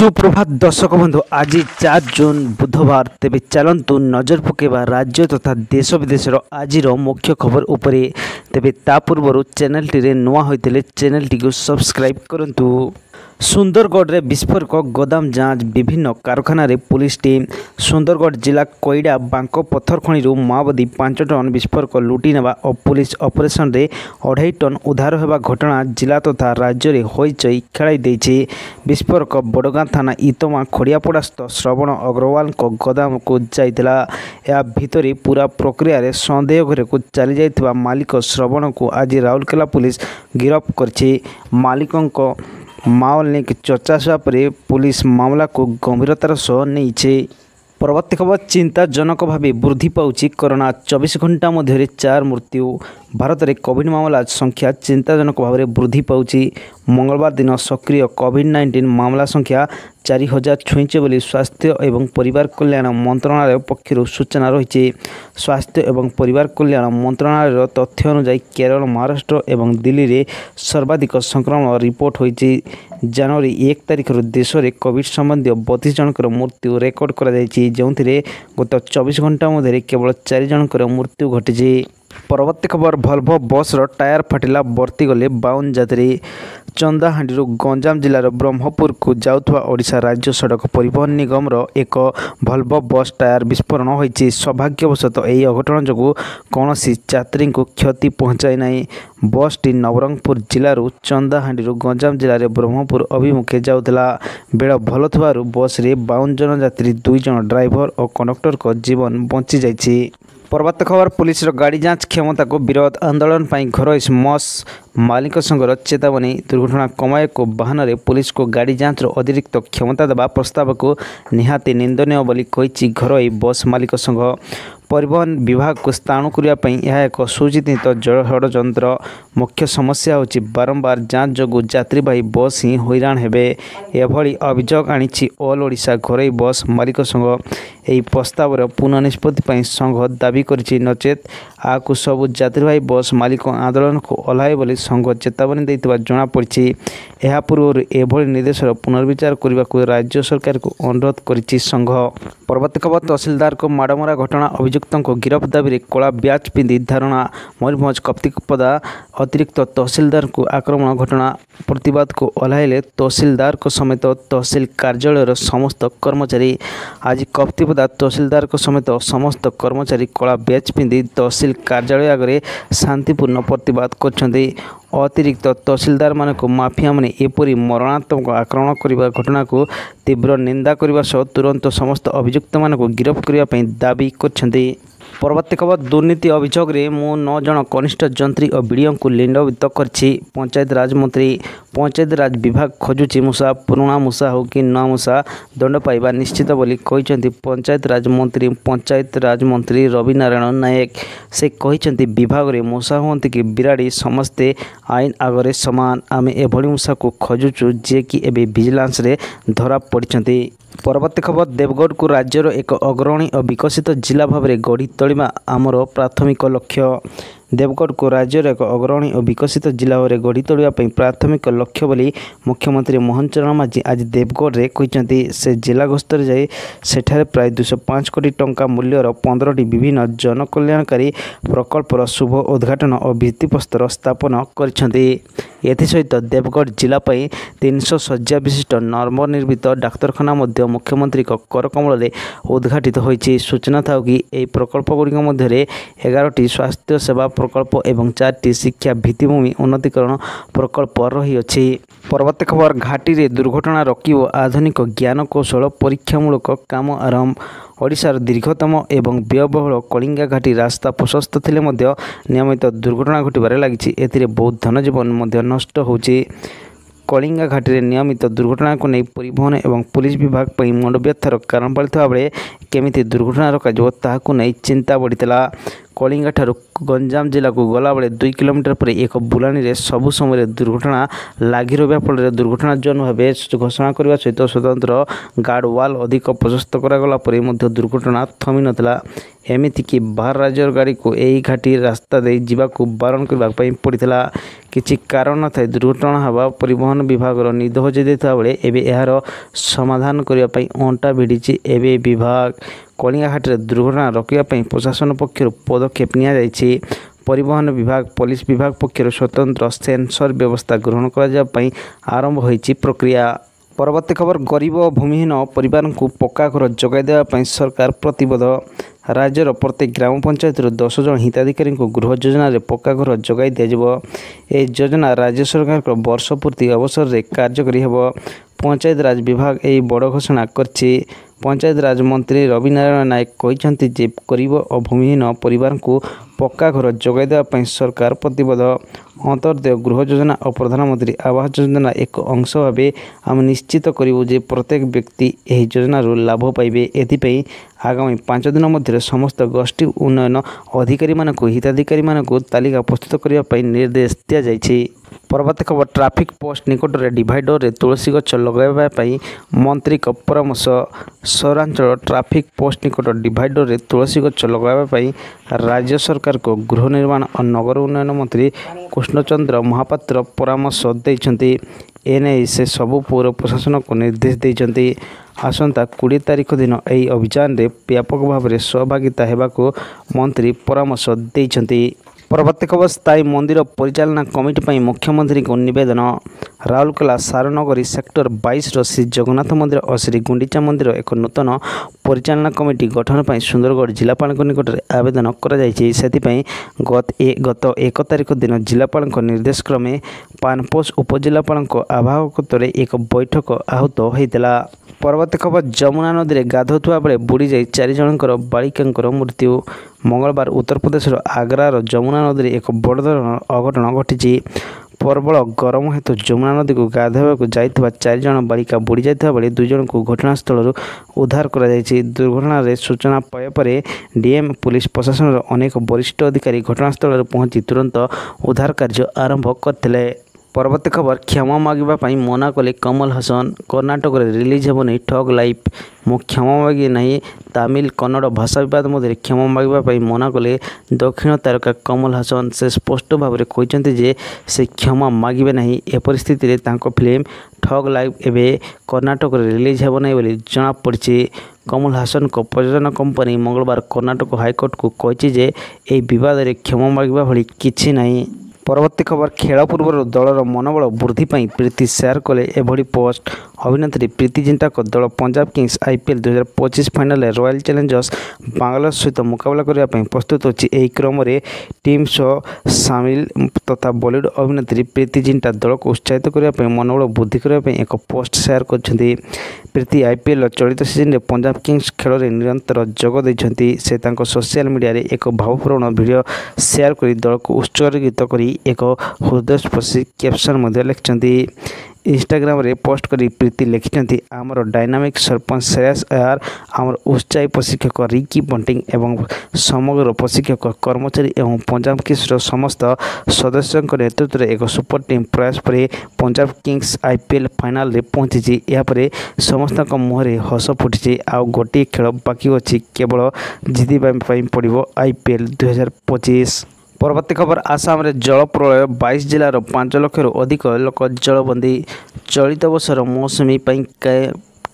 सुप्रभात दर्शक बंधु आज 4 जून बुधवार तेबे चलतु नजर पकेबा राज्य तथा देश विदेश आज मुख्य खबर उपरे तेबे ता पूर्व चैनल टी नुआ होइतिले चैनल टी को सब्सक्राइब करंतु। सुंदरगढ़ रे विस्फोरक गोदाम जांच विभिन्न कारखाना रे पुलिस टीम। सुंदरगढ़ जिला कोईडा बांको पत्थर खणी माओवादी 5 टन विस्फोरक लुटी नेबा और पुलिस ऑपरेशन रे 2.5 टन उद्धार होगा घटना जिला तथा राज्य रे होइचई खेलाई देछि। विस्फोरक बड़गां थाना इतमा खोड़ियापड़ास्थ श्रवण अग्रवाल को गोदाम को जाइतिला। या भितरे पूरा प्रक्रिया रे संदेह घर को चली जाइतिबा मालिक श्रवण को आज राउरकेला पुलिस गिरफ्त करछि। मालिकों को माओल लिंक चर्चा पर पुलिस मामला को गंभीरतार सह नहीं। परवर्ती खबर चिंताजनक भाव वृद्धि पाउछि कोरोना 24 घंटा मध्य 4 मृत्यु। भारत में कोविड मामला संख्या चिंताजनक भाव में वृद्धि पाउछि। मंगलवार दिन सक्रिय कोविड-19 मामला संख्या 4000 छुईचे बोली स्वास्थ्य एवं परिवार कल्याण मंत्रणालय पक्षर सूचना रही। स्वास्थ्य एवं परिवार कल्याण मंत्रणालय तथ्य अनुसार केरल, महाराष्ट्र एवं दिल्ली में सर्वाधिक संक्रमण रिपोर्ट होती। जनवरी 1 तारिख देश में कोविड संबंधी 32 जनकर मृत्यु रेकर्ड कर जो गत 24 घंटा मध्य केवल 4 जनकर मृत्यु घटी। परवर्ती खबर भल्भो बस टायर फाटिला बर्ती गले 52 यात्री। चंदाहांडी गंजाम जिलार ब्रह्मपुर को जाउथवा ओडिशा राज्य सड़क परिवहन निगम एक भल्भो बस टायर विस्फोरण होइछि। सौभाग्यवशतः यह अघटन जो कौन यात्री को क्षति पहुंचाई नहीं। बस टी नवरंगपुर जिलार चंदाहांडी गंजाम जिले ब्रह्मपुर अभिमुखे जाउथला बेड़ भल थवारु बस रे 52 जन यात्री 2 जन ड्राइवर और कंडक्टर को जीवन बंची जाइछि। परवर्त खबर पुलिस गाड़ी जांच क्षमता को विरोध आंदोलन पर घर मस मालिक संघर चेतावनी। दुर्घटना कमाए को बहाना रे पुलिस को गाड़ी जांच अतिरिक्त क्षमता देवा प्रस्ताव को निहाती निंदनीय बोली कही घर बस मालिक संघ। परिवहन विभाग को स्थाणु करने यह एक सुचिंतित षड्यंत्र। मुख्य समस्या होची बारंबार जांच जो यात्रीवाही बस ही हैरान हेबे। एभली अभियोग आनी ऑल ओडिशा घरोई बस मालिक संघ। यही प्रस्ताव पुनः निष्पत्ति संघ दाबी करिछि, नचेत आकु सबु यात्रीवाही बस मालिक आंदोलन को ओह्लाए बोली संघ चेतावनी देइतिबा जणा पड़िछि। एहा पूर्व एभली निर्देशर पुनर्विचार करने को राज्य सरकार को अनुरोध करिछि संघ। परवर्ती खबर तहसीलदार को माड़मरा घटना अभियुक्तों को गिरफ्त दाबी कला ब्याच पिंधि धारणा। मयूरभंज कप्तिपदा अतिरिक्त तहसीलदार को आक्रमण घटना प्रतिवाद को ओह्लाइले तहसीलदार को समेत तहसील कार्यालय समस्त कर्मचारी। आज कप्तिपदा तहसीलदार को समेत समस्त कर्मचारी कला ब्याच पिंधि तहसील कार्यालय आगे शांतिपूर्ण प्रतिवाद करछन्ति। अतिरिक्त तहसीलदार मानक माफिया माने एपरी मरणात्मक आक्रमण करने घटना को तीव्र निंदा करने सह तुरंत समस्त अभियुक्त मानक गिरफ्त करने दाबी करछन्ति। परवर्ती खबर दुर्नीति अभियोग रे 9 जन कनिष्ठ जंत्री और बीडीओ को लिंडवित करछि पंचायत राज मंत्री। पंचायत राज विभाग खोजुछि मूसा, पुराणा मूसा हो कि नवा मूसा दंड पाइबा निश्चित बोली कहिसेंति पंचायत राज मंत्री रवि नारायण नायक। से कहिसेंति विभाग रे मूसा होंति कि बिराड़ी समस्ते आईन आगरे समान। आमे एभली मूसा को खोजुछु जे कि एबे विजिलेंस रे धरा पड़िसेंति। परवर्ती खबर देवगढ़ को राज्यर एक अग्रणी और विकसित जिला भाव में गढ़ी तोड़ा आमर प्राथमिक लक्ष्य। देवगढ़ को राज्यर एक अग्रणी और विकसित जिला भाव में गढ़ी तोड़ा प्राथमिक लक्ष्य बोली मुख्यमंत्री मोहन चरण माझी आज देवगढ़ में कहते। से जिला गस्तर जाए सेठारे प्राय 205 कोटी टंका मूल्यर 15टी विभिन्न जनकल्याणकारी प्रकल्पर शुभ उद्घाटन और भित्तिप्रस्तर स्थापन करछन्ति। एसहित देवगढ़ जिला 300 शଯ୍या विशिष्ट नवनिर्मित डाक्तरखाना मुख्यमंत्री करकमल में उद्घाटित होइछि। सूचना था कि यह प्रकल्प गुड़िक मध्य 11टी स्वास्थ्य सेवा प्रकल्प एवं 4टी शिक्षा भित्तिभूमि उन्नतीकरण प्रकल्प रही अछि। परवर्ती खबर घाटी रे दुर्घटना रोकिब आधुनिक ज्ञान कौशल परीक्षामूलक काम आरंभ। ओडिशार दीर्घतम एवं व्ययबहुल कलिंगा घाटी रास्ता प्रशस्त थिले मध्य नियमित दुर्घटना घटबार लागिछि। एथिरे बहुत धनजीवन मध्य नष्ट होछि। कलिंगा घाटी रे नियमित दुर्घटना को नहीं परिवहन एवं पुलिस विभाग पर मुंड व्यथार कारण पड़ता बेले केमिति दुर्घटना रोकाଯିବ ताहाकु नहीं चिंता बढ़ितला। कलिंगा ठारू गंजाम जिला को गलाबले 2 किलोमीटर पर एक बुलानी रे सबु समय दुर्घटना लगी रहा फल दुर्घटना जोन भाव घोषणा करने सहित स्वतंत्र गार्ड वाल अधिक प्रशस्त करागला दुर्घटना थमी नथिला। एमितिकी बाहर राज्यर गाड़ी को यही घाटी रास्ता दे जावाक बारण करने पड़ता किसी कारण न था दुर्घटना हवा परिवहन विभाग निद हजई देता बेले एवं यार समाधान करने अंटा भिड़ी। एवं विभाग कलिंगा घाटी दुर्घटना रोकने प्रशासन पक्षर पदक्षेप नि परिवहन विभाग पुलिस विभाग पक्षर स्वतंत्र सेंसर व्यवस्था ग्रहण कर आरंभ होती प्रक्रिया। परवर्ती खबर गरीब और भूमिहीन परिवार को पक्का घर जगाई देवाई सरकार प्रतिबद्ध। राज्यर प्रत्येक ग्राम पंचायत 10 जन हिताधिकारी गृह योजना रे पक्का घर जगाई दिया। योजना राज्य सरकार वर्ष पूर्ति अवसर में कार्यकारी हेब। पंचायत राज विभाग यही बड़ घोषणा कर पंचायत राज मंत्री रवि नारायण नायक कहते जे गरीब और भूमिहीन परिवार को पक्का घर जगाई देवाई सरकार प्रतिबद्ध। अंतर्देय गृह योजना और प्रधानमंत्री आवास योजना एक अंश भाव आम निश्चित करूँ जे प्रत्येक व्यक्ति यह योजनार लाभ पाइबे। एथिपाई आगामी 5 दिन मध्य समस्त गोष्ठी उन्नयन अधिकारी मानक हिताधिकारी मानक तालिका प्रस्तुत करने निर्देश दि जाइए। परवर्ती खबर ट्रैफिक पोस्ट निकट में डिवाइडर रे तुलसी गछ लगाई मंत्री परामर्श। सहरांचल ट्रैफिक पोस्ट निकट डिवाइडर रे तुलसी गछ लगाई राज्य सरकार को गृह निर्माण और नगर उन्नयन मंत्री कृष्णचंद्र महापात्र परामर्श देइछन्ति। एने से सबु पौर प्रशासन को निर्देश देइछन्ति। आसंता 20 तारीख दिन यह अभियान रे व्यापक भाव में सहभागिता हेबाको मंत्री परामर्श देइछन्ति। परवर्ती खबर स्थायी मंदिर परिचालना कमिटी मुख्यमंत्री को निवेदन। राउरकेला सारनगरी सेक्टर 22 श्री जगन्नाथ मंदिर और श्री गुंडीचा मंदिर एक नूतन परिचालना कमिटी गठन पर सुंदरगढ़ जिलापाल निकट में आवेदन गत 1 तारीख दिन जिलापाल निर्देश क्रमे पानपोष उपजिलापाल आवाहकत्व एक बैठक आहूत होता। परवर्ती खबर जमुना नदी में गाधुआ बेले बुड़ी जाई 4 जनकर बालिका मृत्यु। मंगलवार उत्तर प्रदेश आग्रार जमुना नदी में एक बड़ धरण अघटन घटी। प्रबल गरम हेतु जमुना नदी को गाधोवाक जाइଥିବା 4 जन बालिका बुड़ी जाइଥିବା बेले 2 जन को घटनास्थल उद्धार कर दुर्घटना सूचना पाया पर डीएम पुलिस प्रशासन अनेक वरिष्ठ अधिकारी घटनास्थल पहुंची तुरंत उद्धार कार्य आरंभ करते। परवर्ती खबर क्षमा मागिबा मना कले कमल हासन। कर्नाटक में रिलीज हेबनी ठग लाइफ मु क्षमा मागे नहीं तमिल कन्नड़ भाषा विवाद मध्य क्षमा मागिबा मना कले दक्षिण तारका कमल हासन। से स्पष्ट भाव में कहते जे से क्षमा मागिबे नहीं। ए परिस्थिति रे तांको फिल्म ठग लाइफ एवं कर्नाटक में रिलीज हेब नहीं बोली जना पड़ी। कमल हासन को प्रयोजन कंपनी मंगलवार कर्नाटक हाईकोर्ट को कही जे ए विवाद रे क्षमा मागिबा भली किछि नहीं। परवर्ती खबर खेल पूर्व दलर मनोबल वृद्धि प्रीति शेयर कले एभली पोस्ट। अभिनेत्री प्रीति जिंटा को दल Punjab Kings IPL 2025 final royal Challengers Bangladesh सहित मुकाबला करने प्रस्तुत होची। एही क्रम में टीम सह सामिल तथा बॉलीवुड अभिनेत्री प्रीति जिंटा दल को उत्साहित करने मनोबल वृद्धि करने एक पोस्ट शेयर करछन्ती। प्रीति आईपीएल चलित सीजन में पंजाब किंग्स खेल में निरंतर जोग देइछन्ती। से तांको सोशल मीडिया रे एक भावपूर्ण वीडियो शेयर कर दल को उत्सर्गित करी एक हृदयस्पर्शी कैप्शन लिखिं। इंस्टाग्राम रे पोस्ट करी प्रीति लिखिं आमर डायनामिक सरपंच श्रेयस अय्यर आमर उत्साही प्रशिक्षक रिकी बंटिंग एवं समग्र प्रशिक्षक कर्मचारी एवं पंजाब किंग्स समस्त सदस्यों नेतृत्व में एक सुपर टीम प्रयास पर पंजाब किंग्स आईपीएल फाइनल रे पहुंची। यापर समस्त मुहरे हस फुटी। आउ गोटे खेल बाकी अच्छी केवल जीतवाई पड़ो आईपीएल 2025। परवर्ती खबर आसाम रे जल प्रलय 22 जिलार 5 लाख अधिक लोक जलबंदी। चलित वर्षर मौसुमी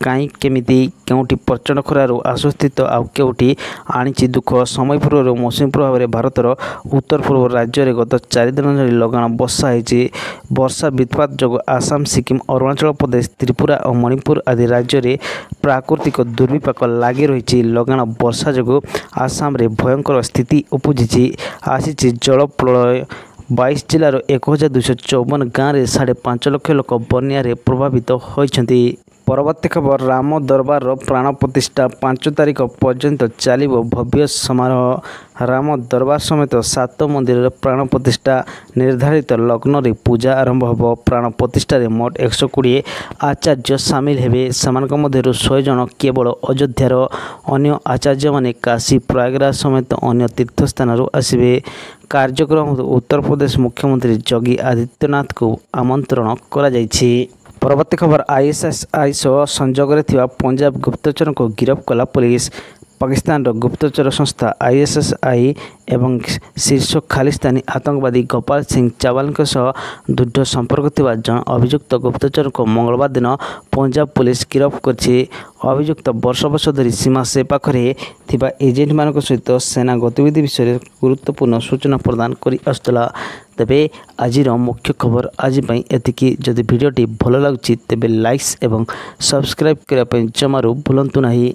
कहीं केमिति केउटी प्रचंड खरार आश्वस्तित आउ केउटी आनी दुख। समय पूर्व मौसुमी प्रभाव में भारतर उत्तर पूर्व राज्य में गत 4 दिन धरी लगाण वर्षा होती। वर्षा विपात जो आसाम सिक्किम अरुणाचल प्रदेश त्रिपुरा और मणिपुर आदि राज्य में प्राकृतिक दुर्विपाक लगी रही। लगाण वर्षा जो आसाम रे भयंकर स्थिति उपजी आसी। जल प्रलय 22 जिलार 1254 गाँव में 5.5 लाख लोक बन्या प्रभावित होती। ପରବର୍ତ୍ତୀ ଖବର ରାମ ଦରବାରର ପ୍ରାଣ ପ୍ରତିଷ୍ଠା 5 ତାରିଖ ପର୍ଯ୍ୟନ୍ତ ଚାଲିବ ଭବ୍ୟ ସମାରୋହ। ରାମ ଦରବାର ସମେତ 7 ମନ୍ଦିରର ପ୍ରାଣ ପ୍ରତିଷ୍ଠା ନିର୍ଦ୍ଧାରିତ ଲଗ୍ନରେ ପୂଜା ଆରମ୍ଭ ହେବ। ପ୍ରାଣ ପ୍ରତିଷ୍ଠାରେ ମୋଟ 120 ଆଚାର୍ଯ୍ୟ ସାମିଲ ହେବେ। ସେମାନଙ୍କ ମଧ୍ୟରୁ 100 ଜଣ କେବଳ ଅଯୋଧ୍ୟାର, ଅନ୍ୟ ଆଚାର୍ଯ୍ୟମାନେ କାଶୀ ପ୍ରୟାଗରାଜ ସମେତ ଅନ୍ୟ ତୀର୍ଥସ୍ଥାନରୁ ଆସିବେ। କାର୍ଯ୍ୟକ୍ରମକୁ ଉତ୍ତରପ୍ରଦେଶ ମୁଖ୍ୟମନ୍ତ୍ରୀ ଯୋଗୀ ଆଦିତ୍ୟନାଥଙ୍କୁ ଆମନ୍ତ୍ରଣ କରାଯାଇଛି। ପରବର୍ତ୍ତୀ ଖବର ଆଇଏସ୍ଆଇ ସହ ସଂଯୋଗରେ ଥିବା ପଞ୍ଜାବ ଗୁପ୍ତଚରଙ୍କୁ ଗିରଫ କଲା ପୁଲିସ। ପାକିସ୍ତାନର ଗୁପ୍ତଚର ସଂସ୍ଥା ଆଇଏସ୍ଆଇ ଏବଂ ଶୀର୍ଷ ଖାଲିସ୍ତାନୀ ଆତଙ୍କବାଦୀ ଗୋପାଳ ସିଂ ଚାୱଲାଙ୍କ ସହ ଦୃଢ଼ ସମ୍ପର୍କ ଥିବା ଜଣେ ଅଭିଯୁକ୍ତ ଗୁପ୍ତଚରଙ୍କୁ ମଙ୍ଗଳବାର ଦିନ ପଞ୍ଜାବ ପୁଲିସ ଗିରଫ କରିଛି। ଅଭିଯୁକ୍ତ ବର୍ଷ ବର୍ଷ ଧରି ସୀମା ସେ ପାଖରେ ଥିବା ଏଜେଣ୍ଟମାନଙ୍କ ସହିତ ସେନା ଗତିବିଧି ବିଷୟରେ ଗୁରୁତ୍ୱପୂର୍ଣ୍ଣ ସୂଚନା ପ୍ରଦାନ କରି ଆସୁଥିଲା। ତେବେ ଆଜିର ମୁଖ୍ୟ ଖବର ଆଜି ପାଇଁ ଏତିକି। ଯଦି ଭିଡ଼ିଓଟି ଭଲ ଲାଗୁଛି ତେବେ ଲାଇକ୍ସ ଏବଂ ସବସ୍କ୍ରାଇବ୍ କରିବା ପାଇଁ ଜମାରୁ ଭୁଲନ୍ତୁ ନାହିଁ।